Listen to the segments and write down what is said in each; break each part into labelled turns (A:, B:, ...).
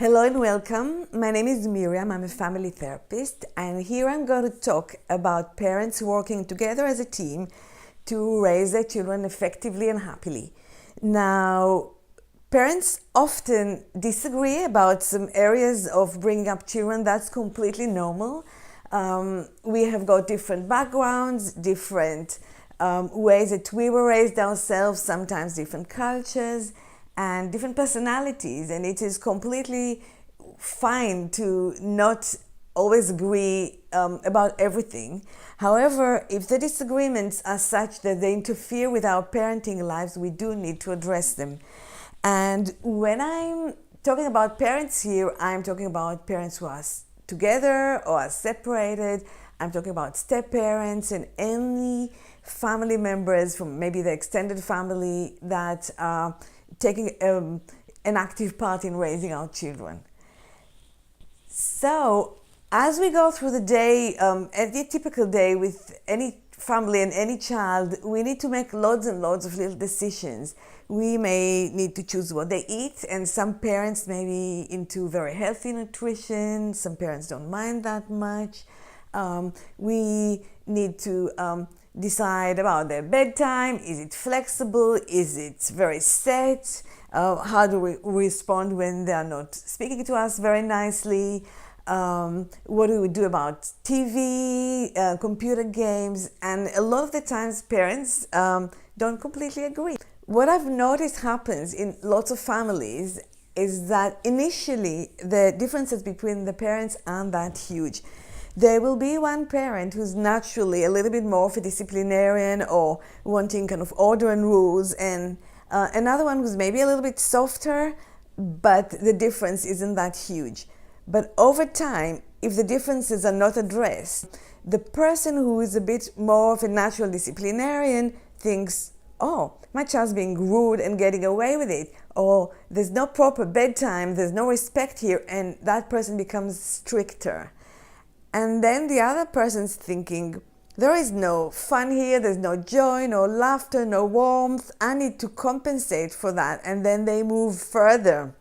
A: Hello and welcome. My name is Miriam. I'm a family therapist, and here I'm going to talk about parents working together as a team to raise their children effectively and happily. Now, parents often disagree about some areas of bringing up children. That's completely normal. We have got different backgrounds, different ways that we were raised ourselves, sometimes different cultures and different personalities, and it is completely fine to not always agree about everything. However, if the disagreements are such that they interfere with our parenting lives, we do need to address them. And when I'm talking about parents here, I'm talking about parents who are together or are separated. I'm talking about step-parents and any family members from maybe the extended family that are taking an active part in raising our children. So as we go through the day, any typical day with any family and any child, we need to make loads and loads of little decisions. We may need to choose what they eat, and some parents may be into very healthy nutrition, some parents don't mind that much. We need to decide about their bedtime. Is it flexible? Is it very set? How do we respond when they are not speaking to us very nicely? What do we do about TV, computer games? And a lot of the times parents don't completely agree. What I've noticed happens in lots of families is that initially the differences between the parents aren't that huge. There will be one parent who's naturally a little bit more of a disciplinarian or wanting kind of order and rules, and another one who's maybe a little bit softer, but the difference isn't that huge. But over time, if the differences are not addressed, the person who is a bit more of a natural disciplinarian thinks, oh, my child's being rude and getting away with it, or there's no proper bedtime, there's no respect here, and that person becomes stricter. And then the other person's thinking, there is no fun here, there's no joy, no laughter, no warmth. I need to compensate for that. And then they move further.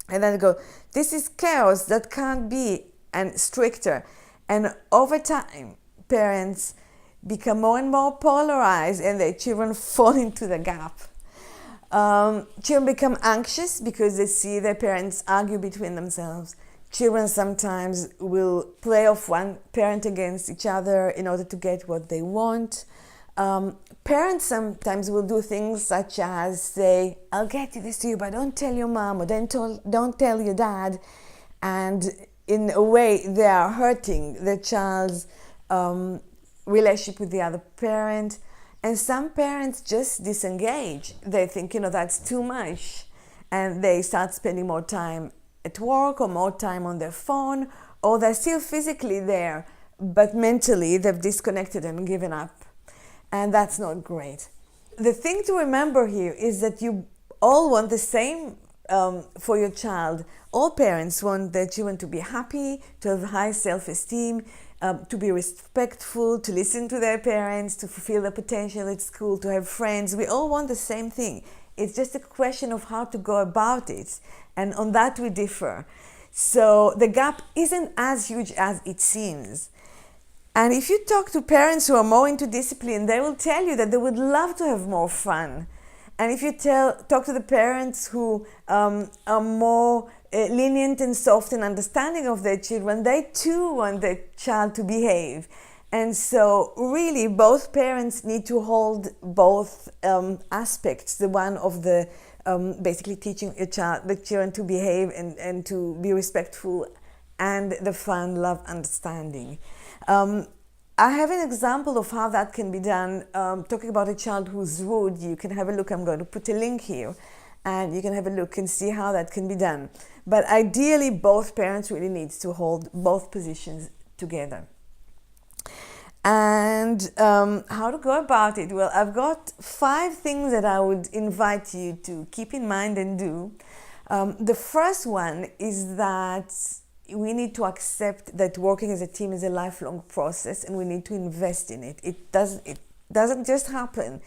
A: And then they go, this is chaos, that can't be, and stricter. And over time, parents become more and more polarized and their children fall into the gap. Children become anxious because they see their parents argue between themselves. Children sometimes will play off one parent against each other in order to get what they want. Parents sometimes will do things such as say, I'll get this to you, but don't tell your mom, or don't tell your dad. And in a way, they are hurting the child's relationship with the other parent. And some parents just disengage. They think, that's too much. And they start spending more time at work or more time on their phone, or they're still physically there, but mentally they've disconnected and given up. And that's not great. The thing to remember here is that you all want the same for your child. All parents want their children to be happy, to have high self-esteem, to be respectful, to listen to their parents, to fulfill their potential at school, to have friends. We all want the same thing. It's just a question of how to go about it. And on that we differ. So the gap isn't as huge as it seems. And if you talk to parents who are more into discipline, they will tell you that they would love to have more fun. And if you talk to the parents who are more lenient and soft and understanding of their children, they too want their child to behave. And so really both parents need to hold both aspects, the one of the basically teaching the children to behave and to be respectful, and the fun, love, understanding. I have an example of how that can be done. Talking about a child who's rude, you can have a look. I'm going to put a link here, and you can have a look and see how that can be done. But ideally, both parents really need to hold both positions together. And how to go about it? Well, I've got 5 things that I would invite you to keep in mind and do. The first one is that we need to accept that working as a team is a lifelong process, and we need to invest in it. It doesn't just happen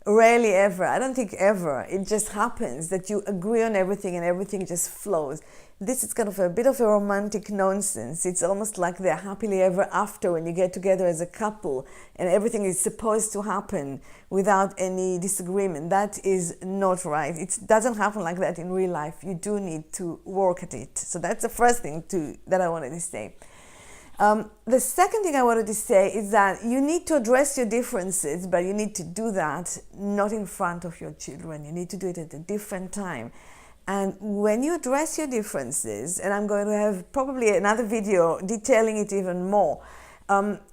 A: Rarely ever. I don't think ever. It just happens that you agree on everything and everything just flows. This is kind of a bit of a romantic nonsense. It's almost like they're happily ever after when you get together as a couple and everything is supposed to happen without any disagreement. That is not right. It doesn't happen like that in real life. You do need to work at it. So that's the first thing that I wanted to say. The second thing I wanted to say is that you need to address your differences, but you need to do that not in front of your children. You need to do it at a different time. And when you address your differences, and I'm going to have probably another video detailing it even more,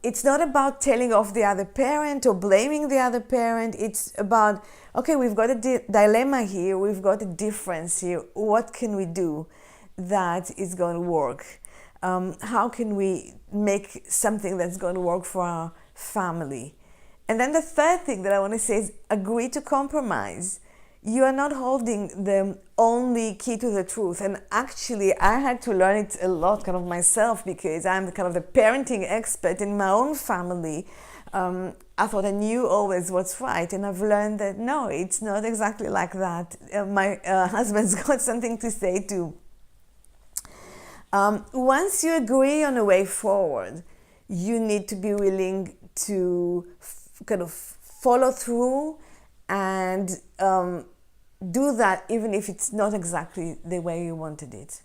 A: it's not about telling off the other parent or blaming the other parent. It's about, okay, we've got a dilemma here, we've got a difference here. What can we do that is going to work? How can we make something that's going to work for our family? And then the third thing that I want to say is agree to compromise. You are not holding the only key to the truth. And actually, I had to learn it a lot kind of myself because I'm kind of the parenting expert in my own family. I thought I knew always what's right. And I've learned that no, it's not exactly like that. My husband's got something to say too. Once you agree on a way forward, you need to be willing to kind of follow through and do that even if it's not exactly the way you wanted it.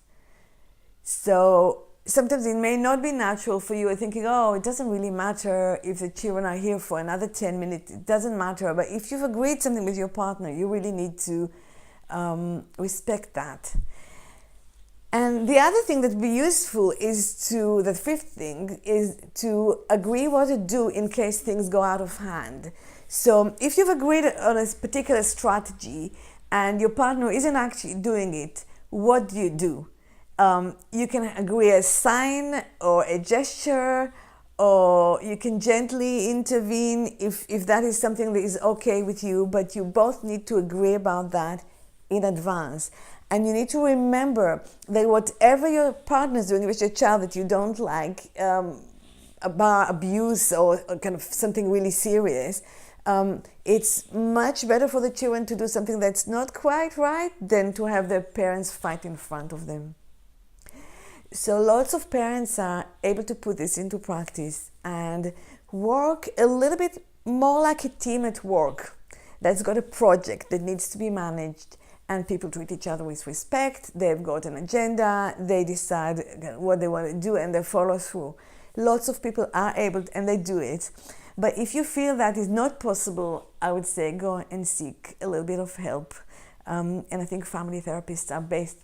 A: So sometimes it may not be natural for you. You're thinking, oh, it doesn't really matter if the children are here for another 10 minutes. It doesn't matter. But if you've agreed something with your partner, you really need to respect that. And the other thing that would be useful the fifth thing is to agree what to do in case things go out of hand. So if you've agreed on a particular strategy and your partner isn't actually doing it, what do? You can agree a sign or a gesture, or you can gently intervene if that is something that is okay with you, but you both need to agree about that in advance. And you need to remember that whatever your partner is doing with your child that you don't like, about abuse or kind of something really serious, it's much better for the children to do something that's not quite right than to have their parents fight in front of them. So lots of parents are able to put this into practice and work a little bit more like a team at work that's got a project that needs to be managed. And people treat each other with respect. They've got an agenda. They decide what they want to do and they follow through. Lots of people are able and they do it. But if you feel that is not possible, I would say go and seek a little bit of help. And I think family therapists are best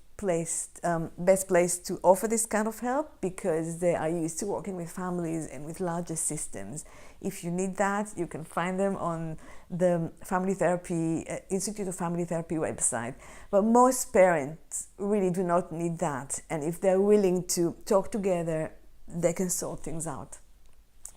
A: placed to offer this kind of help because they are used to working with families and with larger systems. If you need that, you can find them on the Family Therapy Institute of Family Therapy website. But most parents really do not need that. And if they're willing to talk together, they can sort things out.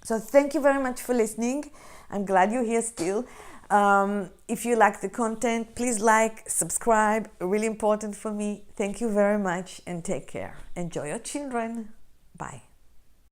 A: So thank you very much for listening. I'm glad you're here still. If you like the content, please like, subscribe, really important for me. Thank you very much and take care. Enjoy your children. Bye.